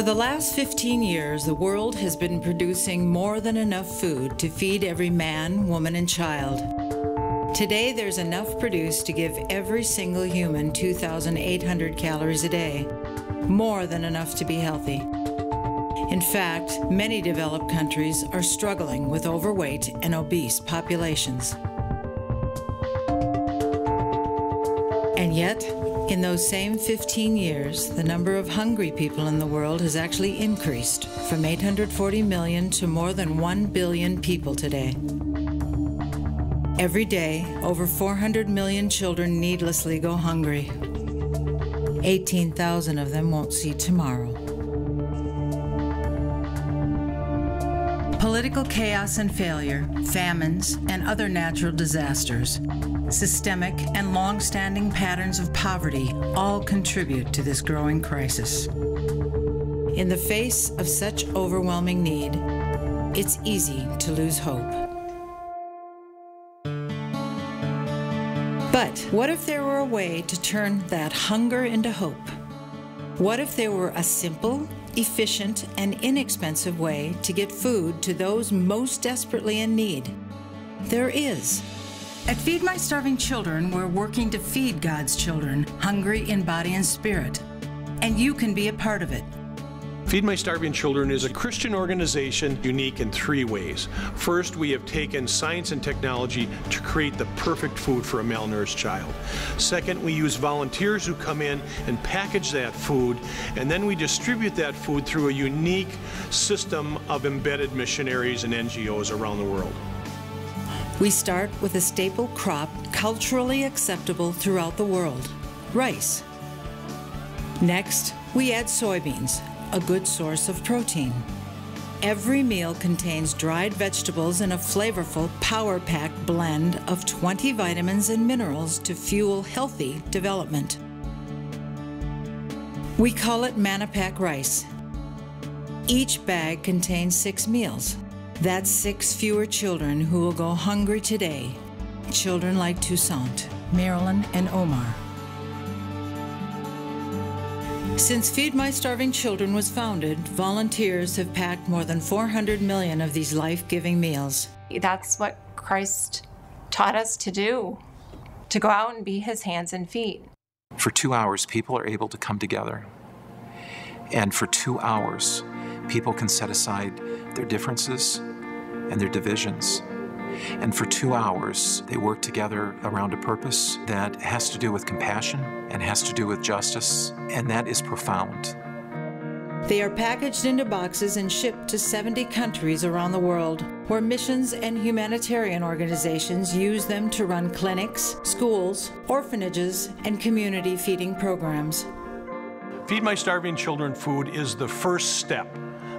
For the last 15 years, the world has been producing more than enough food to feed every man, woman, and child. Today, there's enough produced to give every single human 2,800 calories a day, more than enough to be healthy. In fact, many developed countries are struggling with overweight and obese populations. And yet, in those same 15 years, the number of hungry people in the world has actually increased from 840 million to more than 1 billion people today. Every day, over 400 million children needlessly go hungry. 18,000 of them won't see tomorrow. Political chaos and failure, famines, and other natural disasters, systemic and long-standing patterns of poverty all contribute to this growing crisis. In the face of such overwhelming need, it's easy to lose hope. But what if there were a way to turn that hunger into hope? What if there were a simple, efficient, and inexpensive way to get food to those most desperately in need? There is. At Feed My Starving Children, we're working to feed God's children, hungry in body and spirit. And you can be a part of it. Feed My Starving Children is a Christian organization unique in 3 ways. First, we have taken science and technology to create the perfect food for a malnourished child. Second, we use volunteers who come in and package that food, and then we distribute that food through a unique system of embedded missionaries and NGOs around the world. We start with a staple crop culturally acceptable throughout the world, rice. Next, we add soybeans, a good source of protein. Every meal contains dried vegetables and a flavorful, power-packed blend of 20 vitamins and minerals to fuel healthy development. We call it Manapak rice. Each bag contains 6 meals. That's 6 fewer children who will go hungry today. Children like Toussaint, Marilyn, and Omar. Since Feed My Starving Children was founded, volunteers have packed more than 400 million of these life-giving meals. That's what Christ taught us to do, to go out and be his hands and feet. For 2 hours, people are able to come together. And for 2 hours, people can set aside their differences and their divisions. And for 2 hours, they work together around a purpose that has to do with compassion and has to do with justice, and that is profound. They are packaged into boxes and shipped to 70 countries around the world, where missions and humanitarian organizations use them to run clinics, schools, orphanages, and community feeding programs. Feed My Starving Children food is the first step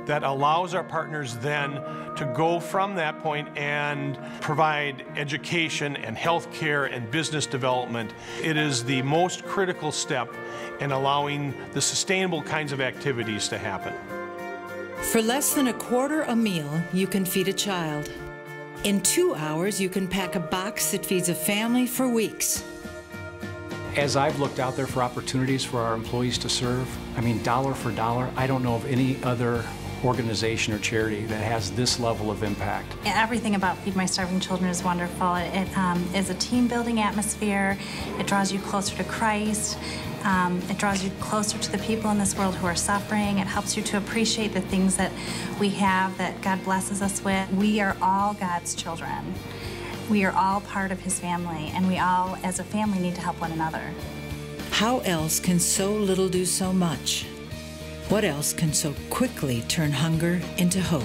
that allows our partners then to go from that point and provide education and health care and business development. It is the most critical step in allowing the sustainable kinds of activities to happen. For less than a quarter a meal, you can feed a child. In 2 hours, you can pack a box that feeds a family for weeks. As I've looked out there for opportunities for our employees to serve, I mean, dollar for dollar, I don't know of any other organization or charity that has this level of impact. Everything about Feed My Starving Children is wonderful. It is a team-building atmosphere. It draws you closer to Christ. It draws you closer to the people in this world who are suffering. It helps you to appreciate the things that we have that God blesses us with. We are all God's children. We are all part of his family, and we all, as a family, need to help one another. How else can so little do so much? What else can so quickly turn hunger into hope?